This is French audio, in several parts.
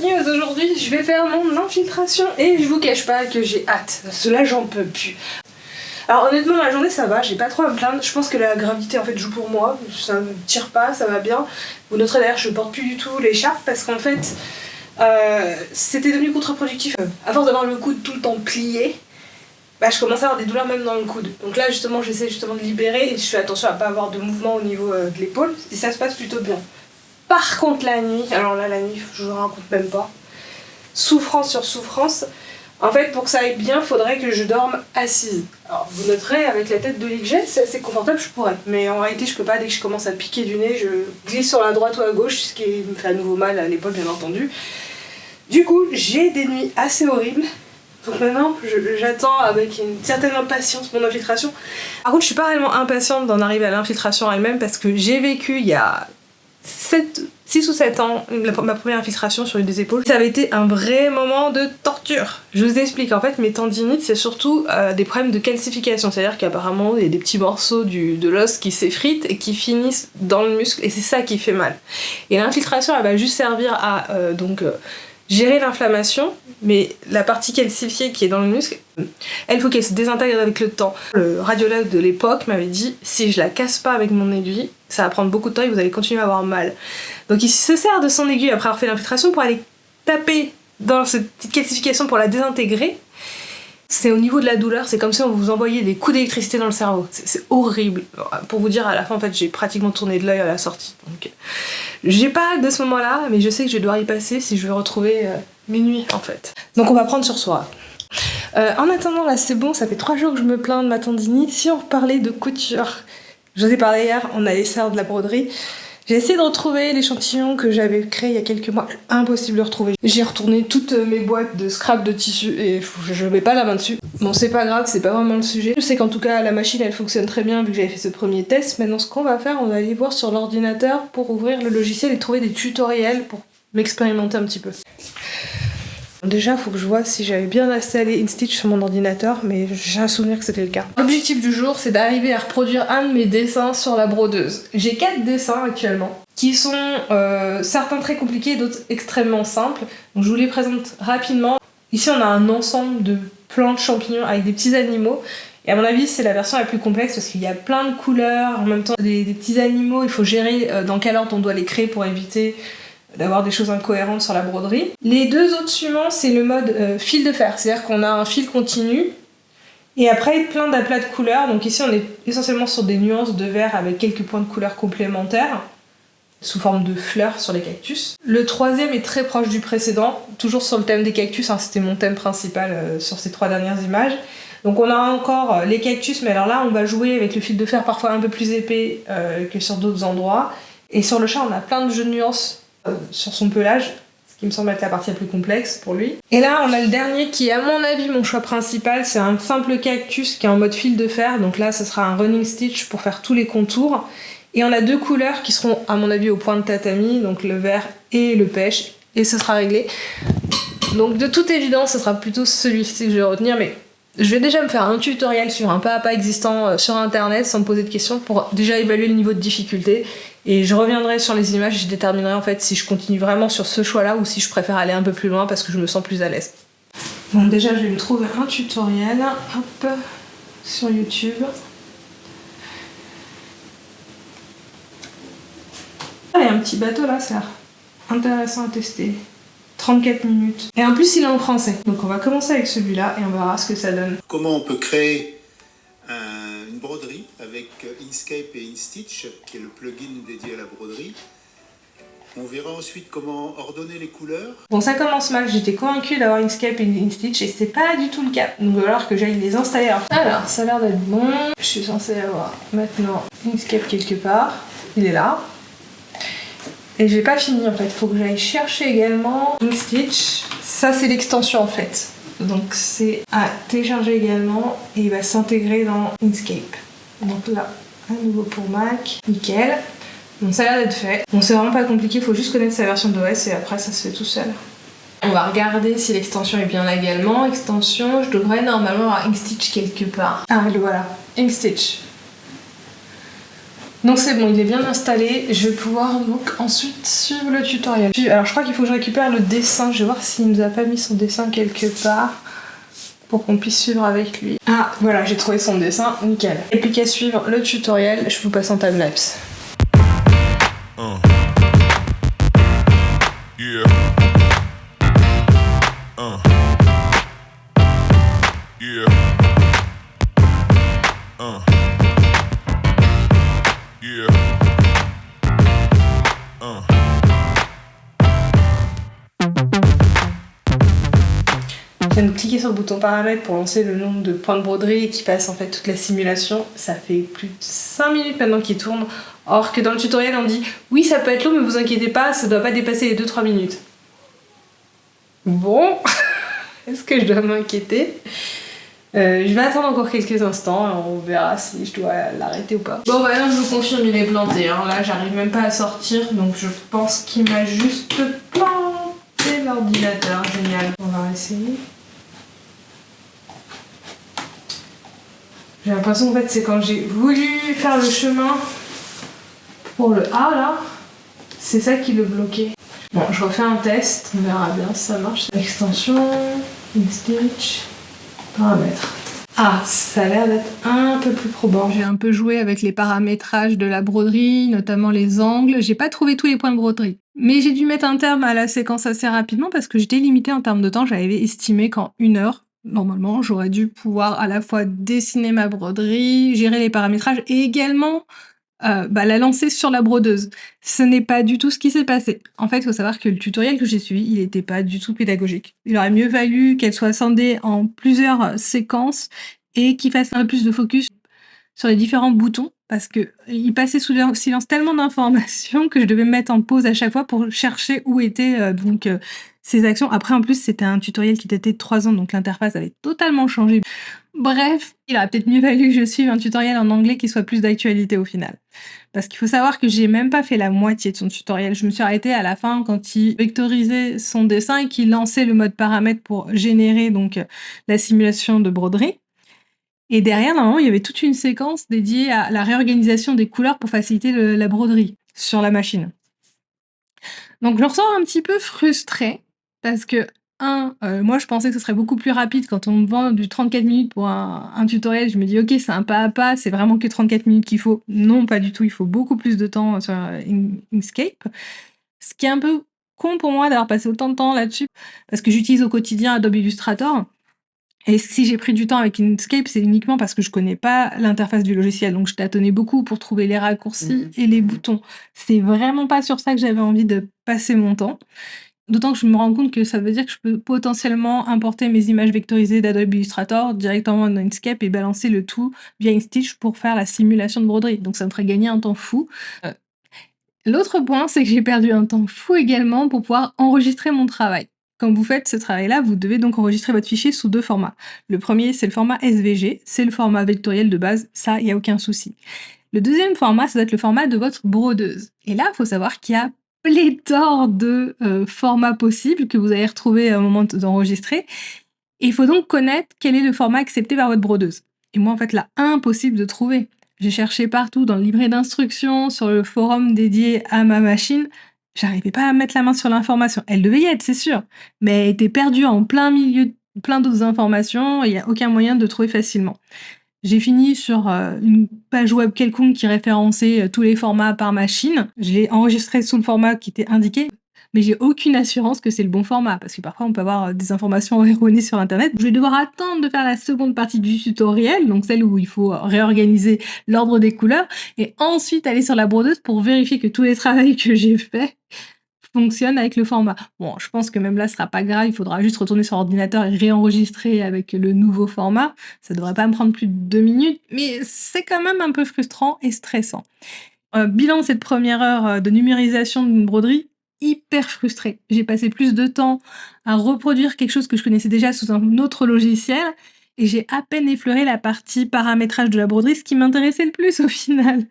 news aujourd'hui, je vais faire mon infiltration et je vous cache pas que j'ai hâte, cela j'en peux plus. Alors honnêtement la journée ça va, j'ai pas trop à me plaindre, je pense que la gravité en fait joue pour moi, ça me tire pas, ça va bien. Vous noterez d'ailleurs je porte plus du tout l'écharpe parce qu'en fait c'était devenu contre-productif. À force d'avoir le coude tout le temps plié, bah, je commence à avoir des douleurs même dans le coude. Donc là justement j'essaie justement de libérer et je fais attention à pas avoir de mouvement au niveau de l'épaule et ça se passe plutôt bien. Par contre la nuit, alors là la nuit je vous raconte même pas, souffrance sur souffrance. En fait pour que ça aille bien faudrait que je dorme assise. Alors vous noterez avec la tête de lit que j'ai c'est assez confortable, je pourrais. Mais en réalité je peux pas, dès que je commence à piquer du nez je glisse sur la droite ou à gauche, ce qui me fait à nouveau mal à l'épaule bien entendu. Du coup j'ai des nuits assez horribles. Donc maintenant, j'attends avec une certaine impatience mon infiltration. Par contre, je suis pas réellement impatiente d'en arriver à l'infiltration elle-même parce que j'ai vécu il y a 6 ou 7 ans ma première infiltration sur une des épaules. Ça avait été un vrai moment de torture. Je vous explique, en fait mes tendinites c'est surtout des problèmes de calcification, c'est-à-dire qu'apparemment il y a des petits morceaux de l'os qui s'effritent et qui finissent dans le muscle et c'est ça qui fait mal. Et l'infiltration elle va juste servir à gérer l'inflammation, mais la partie calcifiée qui est dans le muscle, elle faut qu'elle se désintègre avec le temps. Le radiologue de l'époque m'avait dit si je la casse pas avec mon aiguille, ça va prendre beaucoup de temps et vous allez continuer à avoir mal. Donc il se sert de son aiguille après avoir fait l'infiltration pour aller taper dans cette petite calcification pour la désintégrer. C'est au niveau de la douleur, c'est comme si on vous envoyait des coups d'électricité dans le cerveau. C'est horrible. Pour vous dire, à la fin, en fait, j'ai pratiquement tourné de l'œil à la sortie. Donc, j'ai pas hâte de ce moment-là, mais je sais que je vais devoir y passer si je veux retrouver mes nuits, en fait. Donc on va prendre sur soi. En attendant, là, c'est bon, ça fait 3 jours que je me plains de ma tendinite. Si on reparlait de couture, je vous ai parlé hier, on allait faire de la broderie. J'ai essayé de retrouver l'échantillon que j'avais créé il y a quelques mois, impossible de retrouver. J'ai retourné toutes mes boîtes de scrap de tissu et je mets pas la main dessus. Bon c'est pas grave, c'est pas vraiment le sujet. Je sais qu'en tout cas la machine elle fonctionne très bien vu que j'avais fait ce premier test. Maintenant ce qu'on va faire, on va aller voir sur l'ordinateur pour ouvrir le logiciel et trouver des tutoriels pour m'expérimenter un petit peu. Déjà, il faut que je vois si j'avais bien installé InStitch sur mon ordinateur, mais j'ai un souvenir que c'était le cas. L'objectif du jour, c'est d'arriver à reproduire un de mes dessins sur la brodeuse. J'ai 4 dessins actuellement, qui sont certains très compliqués, d'autres extrêmement simples. Donc je vous les présente rapidement. Ici, on a un ensemble de plantes, champignons avec des petits animaux. Et à mon avis, c'est la version la plus complexe parce qu'il y a plein de couleurs, en même temps des petits animaux. Il faut gérer dans quel ordre on doit les créer pour éviter d'avoir des choses incohérentes sur la broderie. Les 2 autres suivants, c'est le mode fil de fer, c'est-à-dire qu'on a un fil continu et après plein d'aplats de couleurs. Donc ici on est essentiellement sur des nuances de vert avec quelques points de couleurs complémentaires sous forme de fleurs sur les cactus. Le 3e est très proche du précédent, toujours sur le thème des cactus, hein, c'était mon thème principal sur ces 3 dernières images. Donc on a encore les cactus, mais alors là on va jouer avec le fil de fer parfois un peu plus épais que sur d'autres endroits. Et sur le chat on a plein de jeux de nuances sur son pelage, ce qui me semble être la partie la plus complexe pour lui. Et là on a le dernier qui est à mon avis mon choix principal, c'est un simple cactus qui est en mode fil de fer, donc là ce sera un running stitch pour faire tous les contours. Et on a 2 couleurs qui seront à mon avis au point de tatami, donc le vert et le pêche, et ce sera réglé. Donc de toute évidence ce sera plutôt celui-ci que je vais retenir, mais je vais déjà me faire un tutoriel sur un pas à pas existant sur internet sans me poser de questions pour déjà évaluer le niveau de difficulté. Et je reviendrai sur les images et je déterminerai en fait si je continue vraiment sur ce choix-là ou si je préfère aller un peu plus loin parce que je me sens plus à l'aise. Bon déjà je vais me trouver un tutoriel, hop, sur YouTube. Ah, il y a un petit bateau là, ça a l'air intéressant à tester. 34 minutes. Et en plus il est en français. Donc on va commencer avec celui-là et on verra ce que ça donne. Comment on peut créer une broderie avec Inkscape et InStitch, qui est le plugin dédié à la broderie. On verra ensuite comment ordonner les couleurs. Bon, ça commence mal, j'étais convaincue d'avoir Inkscape et InStitch et c'est pas du tout le cas. Donc il va falloir que j'aille les installer. Alors, ça a l'air d'être bon. Je suis censée avoir maintenant Inkscape quelque part. Il est là. Et j'ai pas fini en fait, il faut que j'aille chercher également InStitch. Ça c'est l'extension en fait. Donc c'est à télécharger également et il va s'intégrer dans Inkscape. Donc là, à nouveau pour Mac, nickel. Donc ça a l'air d'être fait. Bon c'est vraiment pas compliqué, il faut juste connaître sa version d'OS et après ça se fait tout seul. On va regarder si l'extension est bien là également. Extension, je devrais normalement avoir InStitch quelque part. Ah le voilà, InStitch. Donc c'est bon, il est bien installé. Je vais pouvoir donc ensuite suivre le tutoriel. Alors je crois qu'il faut que je récupère le dessin. Je vais voir s'il nous a pas mis son dessin quelque part pour qu'on puisse suivre avec lui. Ah voilà, j'ai trouvé son dessin, nickel. Et puis qu'à suivre le tutoriel, je vous passe en timelapse. Yeah. Yeah. Yeah. Je viens de cliquer sur le bouton paramètres pour lancer le nombre de points de broderie et qui passe en fait toute la simulation. Ça fait plus de 5 minutes maintenant qu'il tourne. Or que dans le tutoriel on dit oui ça peut être long mais vous inquiétez pas, ça doit pas dépasser les 2-3 minutes. Bon, est-ce que je dois m'inquiéter? Je vais attendre encore quelques instants et on verra si je dois l'arrêter ou pas. Bon bah non, je vous confirme, il est planté. Hein. Là j'arrive même pas à sortir donc je pense qu'il m'a juste planté l'ordinateur. Génial. On va essayer. J'ai l'impression en fait c'est quand j'ai voulu faire le chemin pour le A là, c'est ça qui le bloquait. Bon, je refais un test, on verra bien si ça marche. Extension, InStitch, paramètres. Ah, ça a l'air d'être un peu plus probant. J'ai un peu joué avec les paramétrages de la broderie, notamment les angles. J'ai pas trouvé tous les points de broderie. Mais j'ai dû mettre un terme à la séquence assez rapidement parce que j'étais limitée en termes de temps. J'avais estimé qu'en 1 heure, normalement, j'aurais dû pouvoir à la fois dessiner ma broderie, gérer les paramétrages et également la lancer sur la brodeuse. Ce n'est pas du tout ce qui s'est passé. En fait, il faut savoir que le tutoriel que j'ai suivi, il n'était pas du tout pédagogique. Il aurait mieux valu qu'elle soit scindée en plusieurs séquences et qu'il fasse un peu plus de focus sur les différents boutons parce que il passait sous le silence tellement d'informations que je devais me mettre en pause à chaque fois pour chercher où étaient ces actions. Après, en plus, c'était un tutoriel qui datait de 3 ans, donc l'interface avait totalement changé. Bref, il aurait peut-être mieux valu que je suive un tutoriel en anglais qui soit plus d'actualité au final. Parce qu'il faut savoir que j'ai même pas fait la moitié de son tutoriel. Je me suis arrêtée à la fin quand il vectorisait son dessin et qu'il lançait le mode paramètres pour générer donc la simulation de broderie. Et derrière, normalement, il y avait toute une séquence dédiée à la réorganisation des couleurs pour faciliter la broderie sur la machine. Donc je ressors un petit peu frustrée parce que moi je pensais que ce serait beaucoup plus rapide quand on me vend du 34 minutes pour un tutoriel. Je me dis ok, c'est un pas à pas, c'est vraiment que 34 minutes qu'il faut. Non, pas du tout, il faut beaucoup plus de temps sur Inkscape. Ce qui est un peu con pour moi d'avoir passé autant de temps là-dessus parce que j'utilise au quotidien Adobe Illustrator. Et si j'ai pris du temps avec Inkscape, c'est uniquement parce que je connais pas l'interface du logiciel. Donc je tâtonnais beaucoup pour trouver les raccourcis et les boutons. C'est vraiment pas sur ça que j'avais envie de passer mon temps. D'autant que je me rends compte que ça veut dire que je peux potentiellement importer mes images vectorisées d'Adobe Illustrator directement dans Inkscape et balancer le tout via InStitch pour faire la simulation de broderie. Donc ça me ferait gagner un temps fou. L'autre point, c'est que j'ai perdu un temps fou également pour pouvoir enregistrer mon travail. Quand vous faites ce travail-là, vous devez donc enregistrer votre fichier sous 2 formats. Le premier, c'est le format SVG, c'est le format vectoriel de base, ça, il n'y a aucun souci. Le deuxième format, ça doit être le format de votre brodeuse. Et là, il faut savoir qu'il y a pléthore de formats possibles que vous allez retrouver au moment d'enregistrer. Et il faut donc connaître quel est le format accepté par votre brodeuse. Et moi, en fait, là, impossible de trouver. J'ai cherché partout, dans le livret d'instructions, sur le forum dédié à ma machine. J'arrivais pas à mettre la main sur l'information. Elle devait y être, c'est sûr. Mais elle était perdue en plein milieu de plein d'autres informations et il n'y a aucun moyen de trouver facilement. J'ai fini sur une page web quelconque qui référençait tous les formats par machine. Je l'ai enregistré sous le format qui était indiqué, mais j'ai aucune assurance que c'est le bon format, parce que parfois on peut avoir des informations erronées sur Internet. Je vais devoir attendre de faire la seconde partie du tutoriel, donc celle où il faut réorganiser l'ordre des couleurs, et ensuite aller sur la brodeuse pour vérifier que tous les travaux que j'ai faits fonctionne avec le format. Bon, je pense que même là, ce sera pas grave, il faudra juste retourner sur l'ordinateur et réenregistrer avec le nouveau format. Ça devrait pas me prendre plus de 2 minutes, mais c'est quand même un peu frustrant et stressant. Bilan de cette première heure de numérisation d'une broderie, hyper frustrée. J'ai passé plus de temps à reproduire quelque chose que je connaissais déjà sous un autre logiciel, et j'ai à peine effleuré la partie paramétrage de la broderie, ce qui m'intéressait le plus au final.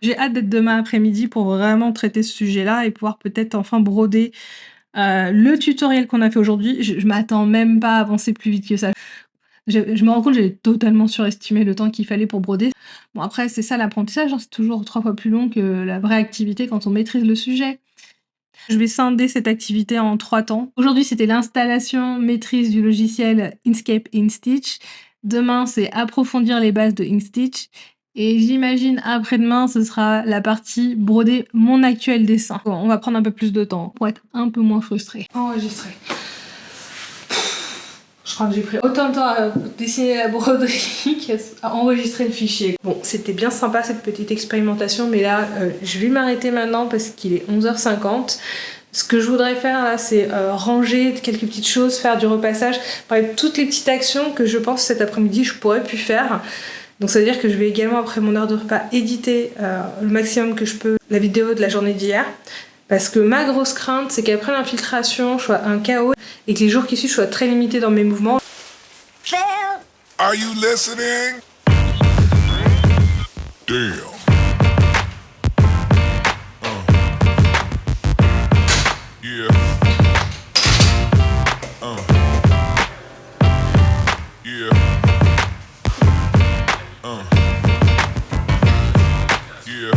J'ai hâte d'être demain après-midi pour vraiment traiter ce sujet-là et pouvoir peut-être enfin broder le tutoriel qu'on a fait aujourd'hui. Je m'attends même pas à avancer plus vite que ça. Je me rends compte que j'ai totalement surestimé le temps qu'il fallait pour broder. Bon après c'est ça l'apprentissage, hein, c'est toujours 3 fois plus long que la vraie activité quand on maîtrise le sujet. Je vais scinder cette activité en 3 temps. Aujourd'hui, c'était l'installation, maîtrise du logiciel Inkscape et InStitch. Demain, c'est approfondir les bases de InStitch. Et j'imagine après-demain, ce sera la partie broder mon actuel dessin. Bon, on va prendre un peu plus de temps pour être un peu moins frustré. Enregistrer. Je crois que j'ai pris autant de temps à dessiner la broderie qu'à enregistrer le fichier. Bon, c'était bien sympa cette petite expérimentation, mais là, je vais m'arrêter maintenant parce qu'il est 11h50. Ce que je voudrais faire là, c'est ranger quelques petites choses, faire du repassage, bref, toutes les petites actions que je pense cet après-midi je pourrais plus faire. Donc ça veut dire que je vais également, après mon heure de repas, éditer le maximum que je peux la vidéo de la journée d'hier. Parce que ma grosse crainte, c'est qu'après l'infiltration, je sois un chaos et que les jours qui suivent, je sois très limitée dans mes mouvements. Are you listening? Damn. Yeah. Yeah. Yeah.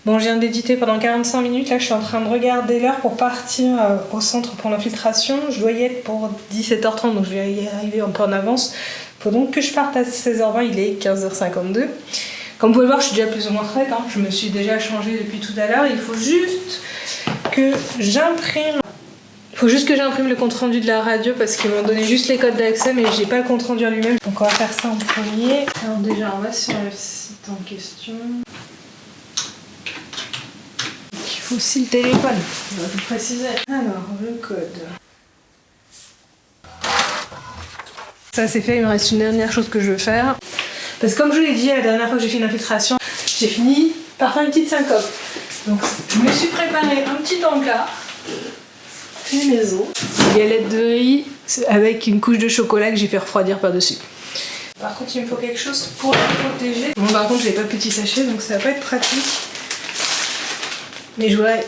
Bon, je viens d'éditer pendant 45 minutes, là je suis en train de regarder l'heure pour partir au centre pour l'infiltration. Je dois y être pour 17h30, donc je vais y arriver un peu en avance. Il faut donc que je parte à 16h20, il est 15h52. Comme vous pouvez le voir, je suis déjà plus ou moins prête, hein. Je me suis déjà changée depuis tout à l'heure. Il faut juste que j'imprime. Il faut juste que j'imprime le compte rendu de la radio parce qu'ils m'ont donné juste les codes d'accès, mais j'ai pas le compte rendu en lui-même. Donc on va faire ça en premier. Alors déjà, on va sur le site en question. Il faut aussi le téléphone, je vais vous préciser. Alors, le code. Ça c'est fait, il me reste une dernière chose que je veux faire. Parce que comme je vous l'ai dit la dernière fois que j'ai fait une infiltration, j'ai fini par faire une petite syncope. Donc je me suis préparé un petit encart, une maison, une galette de riz avec une couche de chocolat que j'ai fait refroidir par-dessus. Par contre il me faut quelque chose pour la protéger. Bon par contre j'ai pas de petit sachet donc ça va pas être pratique. Mais je voudrais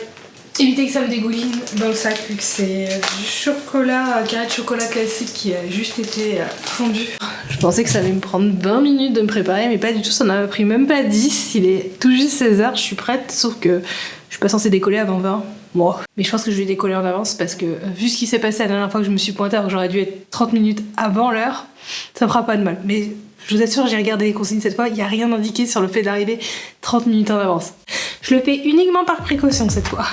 éviter que ça me dégouline dans le sac vu que c'est du chocolat, un carré de chocolat classique qui a juste été fondu. Je pensais que ça allait me prendre 20 minutes de me préparer mais pas du tout, ça n'en a pris même pas 10. Il est tout juste 16h, je suis prête sauf que je suis pas censée décoller avant 20. Bon. Mais je pense que je vais décoller en avance parce que vu ce qui s'est passé la dernière fois que je me suis pointée alors que j'aurais dû être 30 minutes avant l'heure, ça me fera pas de mal. Mais je vous assure, j'ai regardé les consignes cette fois, il n'y a rien indiqué sur le fait d'arriver 30 minutes en avance. Je le fais uniquement par précaution cette fois.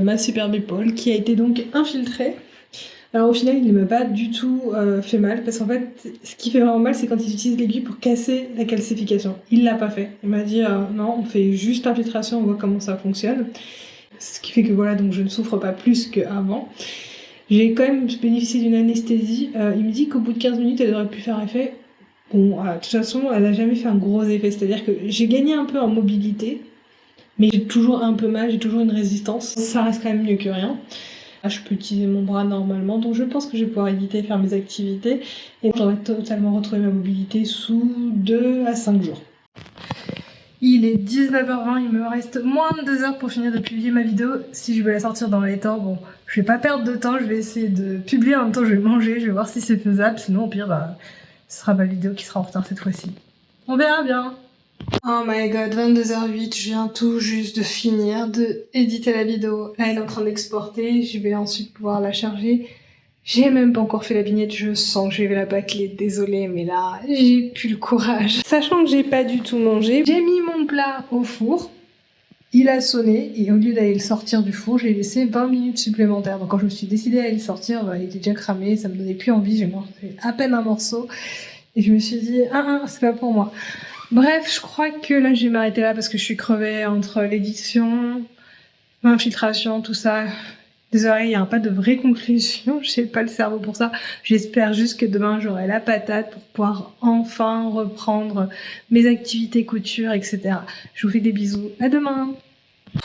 Ma superbe épaule qui a été donc infiltrée. Alors au final il ne m'a pas du tout fait mal parce qu'en fait ce qui fait vraiment mal c'est quand ils utilisent l'aiguille pour casser la calcification. Il l'a pas fait, il m'a dit non on fait juste l'infiltration, on voit comment ça fonctionne. Ce qui fait que voilà donc je ne souffre pas plus qu'avant. J'ai quand même bénéficié d'une anesthésie, il me dit qu'au bout de 15 minutes elle aurait pu faire effet. Bon de toute façon elle n'a jamais fait un gros effet, c'est-à-dire que j'ai gagné un peu en mobilité. Mais j'ai toujours un peu mal, j'ai toujours une résistance. Ça reste quand même mieux que rien. Là, je peux utiliser mon bras normalement, donc je pense que je vais pouvoir éditer et faire mes activités. Et j'aurai totalement retrouvé ma mobilité sous 2 à 5 jours. Il est 19h20, il me reste moins de 2 heures pour finir de publier ma vidéo. Si je veux la sortir dans les temps, bon, je vais pas perdre de temps, je vais essayer de publier en même temps, je vais manger, je vais voir si c'est faisable. Sinon, au pire, ce sera ma vidéo qui sera en retard cette fois-ci. On verra bien. Oh my god, 22h08, je viens tout juste de finir de éditer la vidéo. Là, elle est en train d'exporter, je vais ensuite pouvoir la charger. J'ai même pas encore fait la vignette, je sens que je vais la bâcler, désolée, mais là, j'ai plus le courage. Sachant que j'ai pas du tout mangé, j'ai mis mon plat au four, il a sonné, et au lieu d'aller le sortir du four, j'ai laissé 20 minutes supplémentaires. Donc quand je me suis décidée à aller le sortir, il était déjà cramé, ça me donnait plus envie, j'ai mangé à peine un morceau, et je me suis dit, c'est pas pour moi. Bref, je crois que là, je vais m'arrêter là parce que je suis crevée entre l'édition, l'infiltration, tout ça. Désolée, il n'y a pas de vraie conclusion, j'ai pas le cerveau pour ça. J'espère juste que demain, j'aurai la patate pour pouvoir enfin reprendre mes activités couture, etc. Je vous fais des bisous, à demain.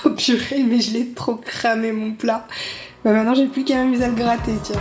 Oh purée, mais je l'ai trop cramé mon plat. Bah maintenant, j'ai plus qu'à m'amuser à le gratter, tiens.